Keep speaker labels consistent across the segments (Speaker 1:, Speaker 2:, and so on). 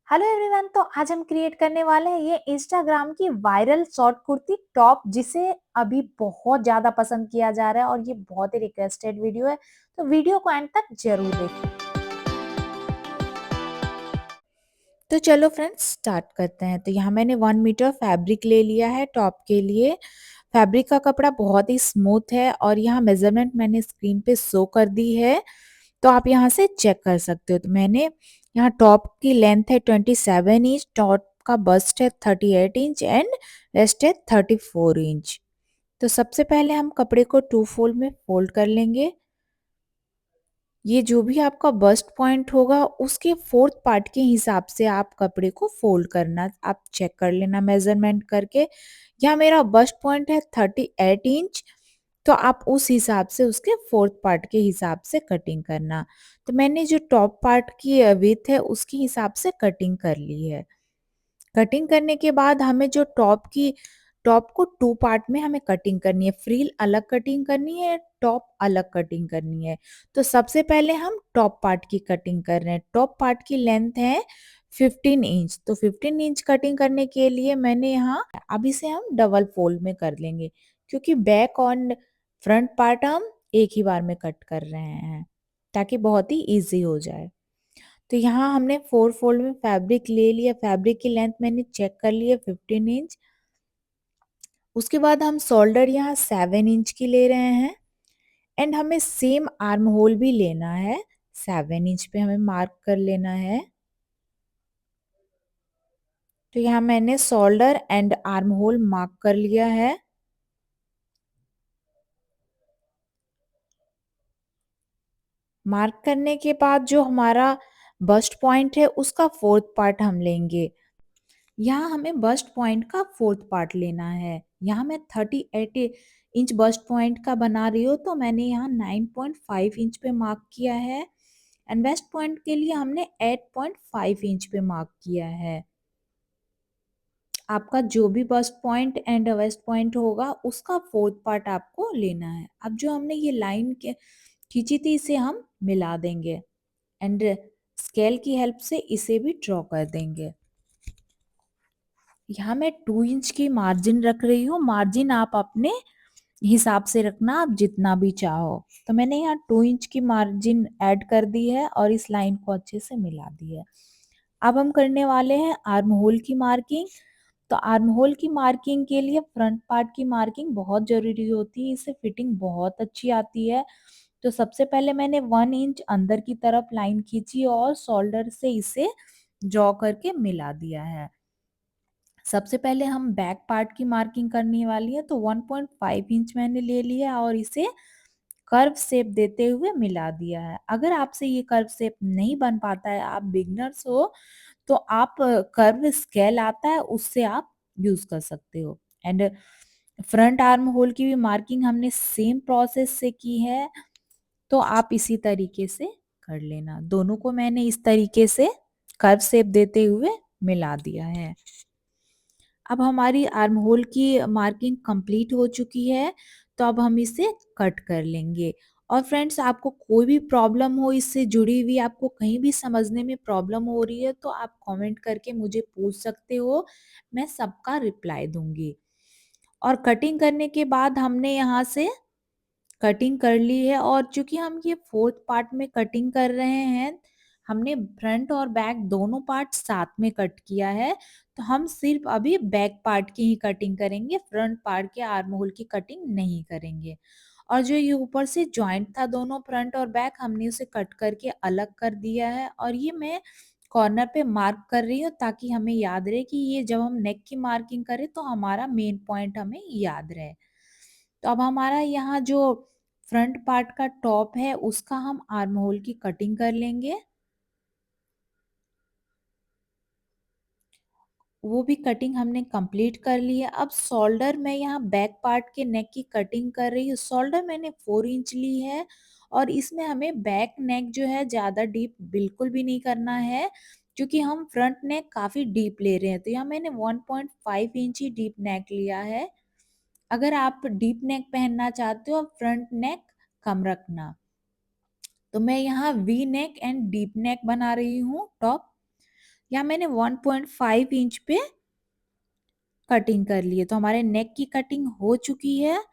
Speaker 1: Hello everyone. तो आज हम क्रिएट करने वाले हैं ये इंस्टाग्राम की वायरल शॉर्ट कुर्ती टॉप, जिसे अभी बहुत ज्यादा पसंद किया जा रहा है और ये बहुत ही रिक्वेस्टेड वीडियो है। तो वीडियो को एंड तक जरूर देखें। तो चलो फ्रेंड्स स्टार्ट करते हैं। तो यहाँ मैंने 1 मीटर फैब्रिक ले लिया है टॉप के लिए। फैब्रिक का कपड़ा बहुत ही स्मूथ है और यहाँ मेजरमेंट मैंने स्क्रीन पे शो कर दी है, तो आप यहाँ से चेक कर सकते हो। तो मैंने यहाँ टॉप की लेंथ है 27 इंच, टॉप का बस्ट है 38 इंच एंड वेस्ट है 34 इंच। तो सबसे पहले हम कपड़े को 2 फोल्ड में फोल्ड कर लेंगे। ये जो भी आपका बस्ट पॉइंट होगा उसके फोर्थ पार्ट के हिसाब से आप कपड़े को फोल्ड करना, आप चेक कर लेना मेजरमेंट करके। यहाँ मेरा बस्ट पॉइंट है 38 इंच, तो आप उस हिसाब से उसके फोर्थ पार्ट के हिसाब से कटिंग करना। तो मैंने जो टॉप पार्ट की विड्थ है उसके हिसाब से कटिंग कर ली है। कटिंग करने के बाद हमें जो टॉप को 2 पार्ट में हमें कटिंग करनी है। फ्रिल अलग कटिंग करनी है, टॉप अलग कटिंग करनी है। तो सबसे पहले हम टॉप पार्ट की कटिंग कर रहे हैं। टॉप पार्ट की लेंथ है 15 इंच। तो 15 इंच कटिंग करने के लिए मैंने यहाँ, अब इसे हम डबल फोल्ड में कर लेंगे क्योंकि बैक और फ्रंट पार्ट हम एक ही बार में कट कर रहे हैं ताकि बहुत ही इजी हो जाए। तो यहाँ हमने 4 फोल्ड में फैब्रिक ले लिया। फैब्रिक की लेंथ मैंने चेक कर ली है 15 इंच। उसके बाद हम शोल्डर यहाँ 7 इंच की ले रहे हैं एंड हमें सेम आर्म होल भी लेना है। 7 इंच पे हमें मार्क कर लेना है। तो यहाँ मैंने shoulder and arm hole mark कर लिया है। मार्क करने के बाद जो हमारा बस्ट पॉइंट है उसका फोर्थ पार्ट हम लेंगे। यहाँ हमें बस्ट पॉइंट का फोर्थ पार्ट लेना है। यहाँ मैं 38 इंच बस्ट पॉइंट का बना रही हूँ, तो मैंने यहाँ 9.5 इंच पे मार्क किया है एंड वेस्ट पॉइंट के लिए हमने 8.5 इंच पे मार्क किया है। आपका जो भी best point and worst point होगा उसका फोर्थ पार्ट आपको लेना है। अब जो हमने ये लाइन के खींची थी इसे हम मिला देंगे एंड स्केल की हेल्प से इसे भी ड्रॉ कर देंगे। यहाँ मैं 2 इंच की मार्जिन रख रही हूँ। मार्जिन आप अपने हिसाब से रखना, आप जितना भी चाहो। तो मैंने यहाँ 2 इंच की मार्जिन ऐड कर दी है और इस लाइन को अच्छे से मिला दी है। अब हम करने वाले हैं आर्म होल की मार्किंग। तो आर्म होल की मार्किंग के लिए फ्रंट पार्ट की मार्किंग बहुत जरूरी होती है, इससे फिटिंग बहुत अच्छी आती है। तो सबसे पहले मैंने 1 इंच अंदर की तरफ लाइन खींची और शोल्डर से इसे ड्रॉ करके मिला दिया है। सबसे पहले हम बैक पार्ट की मार्किंग करने वाली है। तो 1.5 इंच मैंने ले लिया और इसे कर्व शेप देते हुए मिला दिया है। अगर आपसे ये कर्व शेप नहीं बन पाता है, आप बिगनर्स हो, तो आप कर्व स्केल आता है उससे आप यूज कर सकते हो। एंड फ्रंट आर्म होल की भी मार्किंग हमने सेम प्रोसेस से की है, तो आप इसी तरीके से कर लेना। दोनों को मैंने इस तरीके से कर्व शेप देते हुए मिला दिया है। अब हमारी आर्म होल की मार्किंग कंप्लीट हो चुकी है, तो अब हम इसे कट कर लेंगे। और फ्रेंड्स, आपको कोई भी प्रॉब्लम हो इससे जुड़ी हुई, आपको कहीं भी समझने में प्रॉब्लम हो रही है तो आप कमेंट करके मुझे पूछ सकते हो, मैं सबका रिप्लाई दूंगी। और कटिंग करने के बाद हमने यहाँ से कटिंग कर ली है और चूंकि हम ये फोर्थ पार्ट में कटिंग कर रहे हैं, हमने फ्रंट और बैक दोनों पार्ट साथ में कट किया है, तो हम सिर्फ अभी बैक पार्ट की ही कटिंग करेंगे, फ्रंट पार्ट के आर्म होल की कटिंग नहीं करेंगे। और जो ये ऊपर से जॉइंट था दोनों फ्रंट और बैक, हमने उसे कट करके अलग कर दिया है और ये मैं कॉर्नर पे मार्क कर रही हूँ ताकि हमें याद रहे कि ये जब हम नेक की मार्किंग करें तो हमारा मेन पॉइंट हमें याद रहे। तो अब हमारा यहाँ जो फ्रंट पार्ट का टॉप है उसका हम आर्म होल की कटिंग कर लेंगे। वो भी कटिंग हमने कंप्लीट कर ली है। अब शोल्डर मैं यहाँ बैक पार्ट के नेक की कटिंग कर रही हूँ। शोल्डर मैंने 4 इंच ली है और इसमें हमें बैक नेक जो है ज़्यादा डीप बिल्कुल भी नहीं करना है, क्योंकि हम फ्रंट नेक काफ़ी डीप ले रहे हैं। तो यहाँ मैंने 1.5 इंच ही डीप नेक लिया है। अगर आप डीप नेक पहनना चाहते हो, फ्रंट नेक कम रखना। तो मैं यहाँ V neck and deep neck बना रही हूँ टॉप। यहाँ मैंने 1.5 इंच पे कटिंग कर ली है। तो हमारे नेक की कटिंग हो चुकी है।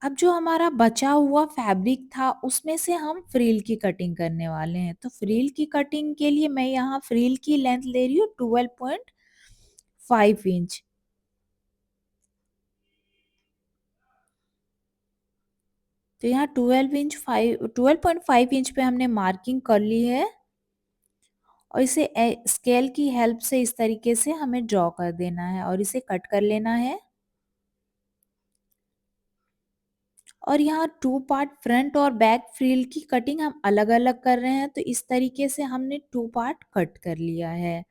Speaker 1: अब जो हमारा बचा हुआ फैब्रिक था उसमें से हम फ्रिल की कटिंग करने वाले हैं। तो फ्रिल की कटिंग के लिए मैं यहाँ फ्रिल की लेंथ ले रही हूँ 12.5 इंच। तो यहाँ 12.5 इंच पे हमने मार्किंग कर ली है और इसे स्केल की हेल्प से इस तरीके से हमें ड्रॉ कर देना है और इसे कट कर लेना है। और यहाँ 2 पार्ट फ्रंट और बैक फ्रिल की कटिंग हम अलग अलग कर रहे हैं। तो इस तरीके से हमने 2 पार्ट कट कर लिया है।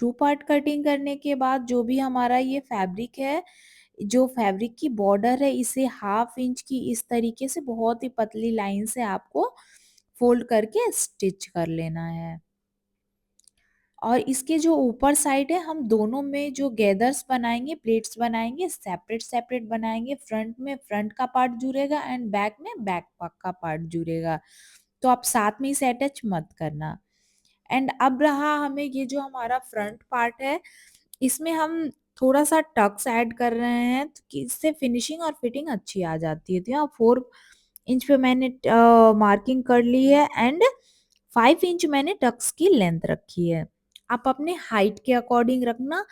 Speaker 1: 2 पार्ट कटिंग करने के बाद जो भी हमारा ये फैब्रिक है, जो फैब्रिक की बॉर्डर है, इसे हाफ इंच की इस तरीके से बहुत ही पतली लाइन से आपको फोल्ड करके स्टिच कर लेना है। और इसके जो ऊपर साइड है, हम दोनों में जो गैदर्स बनाएंगे, प्लेट्स बनाएंगे, सेपरेट सेपरेट बनाएंगे। फ्रंट में फ्रंट का पार्ट जुड़ेगा एंड बैक में बैक का पार्ट जुड़ेगा। तो आप साथ में इसे अटैच मत करना। एंड अब रहा हमें ये जो हमारा फ्रंट पार्ट है, इसमें हम थोड़ा सा टक्स ऐड कर रहे हैं तो कि इससे फिनिशिंग और फिटिंग अच्छी आ जाती है। तो यहाँ 4 इंच पे मैंने मार्किंग कर ली है एंड 5 इंच मैंने टक्स की लेंथ रखी है। आप अपने हाइट के अकॉर्डिंग रखना।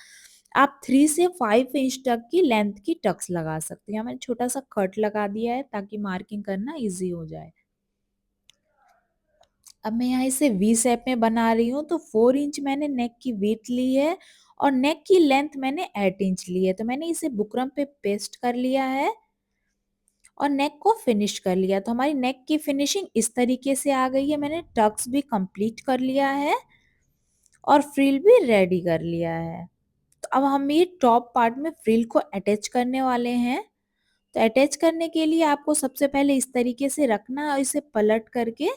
Speaker 1: आप 3 से 5 इंच तक की लेंथ की टक्स लगा सकते हैं। यहाँ मैंने छोटा सा कट लगा दिया है ताकि मार्किंग करना इजी हो जाए। अब मैं यहाँ इसे वी शेप में बना रही हूँ। तो 4 इंच मैंने नेक की विड्थ ली है और नेक की लेंथ मैंने 8 इंच ली है। तो मैंने इसे बुकरम पे पेस्ट कर लिया है और नेक को फिनिश कर लिया। तो हमारी नेक की फिनिशिंग इस तरीके से आ गई है। मैंने टक्स भी कंप्लीट कर लिया है और फ्रिल भी रेडी कर लिया है। तो अब हम ये टॉप पार्ट में फ्रिल को अटैच करने वाले हैं। तो अटैच करने के लिए आपको सबसे पहले इस तरीके से रखना है और इसे पलट करके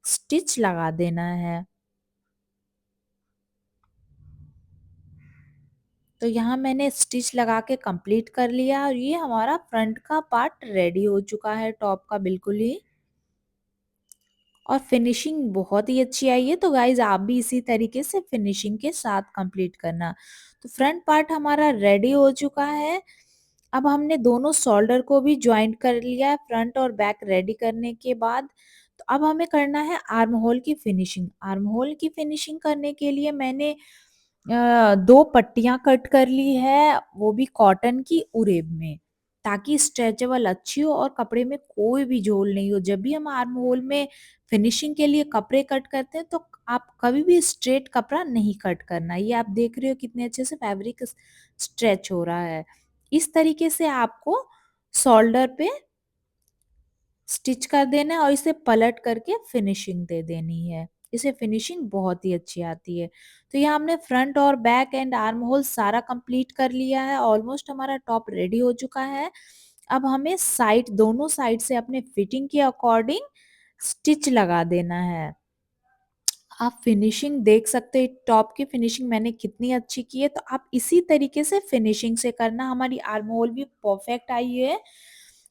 Speaker 1: स्टिच लगा देना है। तो यहाँ मैंने स्टिच लगा के कंप्लीट कर लिया और ये हमारा फ्रंट का पार्ट रेडी हो चुका है टॉप का बिल्कुल ही। और फिनिशिंग बहुत ही अच्छी आई है। तो गाइज आप भी इसी तरीके से फिनिशिंग के साथ कंप्लीट करना। तो फ्रंट पार्ट हमारा रेडी हो चुका है। अब हमने दोनों शोल्डर को भी ज्वाइंट कर लिया है फ्रंट और बैक रेडी करने के बाद। तो अब हमें करना है आर्म होल की फिनिशिंग। आर्म होल की फिनिशिंग करने के लिए मैंने 2 पट्टियां कट कर ली है, वो भी कॉटन की उरेब में, ताकि स्ट्रेचेबल अच्छी हो और कपड़े में कोई भी झोल नहीं हो। जब भी हम आर्म होल में फिनिशिंग के लिए कपड़े कट करते हैं तो आप कभी भी स्ट्रेट कपड़ा नहीं कट करना। ये आप देख रहे हो कितने अच्छे से फैब्रिक स्ट्रेच हो रहा है। इस तरीके से आपको शोल्डर पे स्टिच कर देना है और इसे पलट करके फिनिशिंग दे देनी है। इसे फिनिशिंग बहुत ही अच्छी आती है। तो यहाँ हमने फ्रंट और बैक एंड आर्म होल सारा कंप्लीट कर लिया है। ऑलमोस्ट हमारा टॉप रेडी हो चुका है। अब हमें साइड, दोनों साइड से अपने फिटिंग के अकॉर्डिंग स्टिच लगा देना है। आप फिनिशिंग देख सकते हैं टॉप की फिनिशिंग मैंने कितनी अच्छी की है। तो आप इसी तरीके से फिनिशिंग से करना। हमारी आर्म होल भी परफेक्ट आई है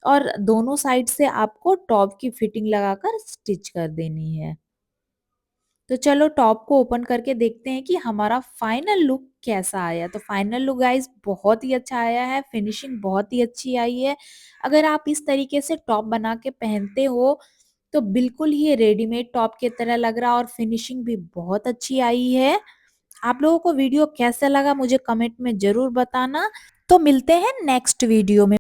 Speaker 1: और दोनों साइड से आपको टॉप की फिटिंग लगाकर स्टिच कर देनी है। तो चलो टॉप को ओपन करके देखते हैं कि हमारा फाइनल लुक कैसा आया। तो फाइनल लुक गाइस बहुत ही अच्छा आया है। फिनिशिंग बहुत ही अच्छी आई है। अगर आप इस तरीके से टॉप बना के पहनते हो तो बिल्कुल ही रेडीमेड टॉप की तरह लग रहा है और फिनिशिंग भी बहुत अच्छी आई है। आप लोगों को वीडियो कैसा लगा मुझे कमेंट में जरूर बताना। तो मिलते हैं नेक्स्ट वीडियो में।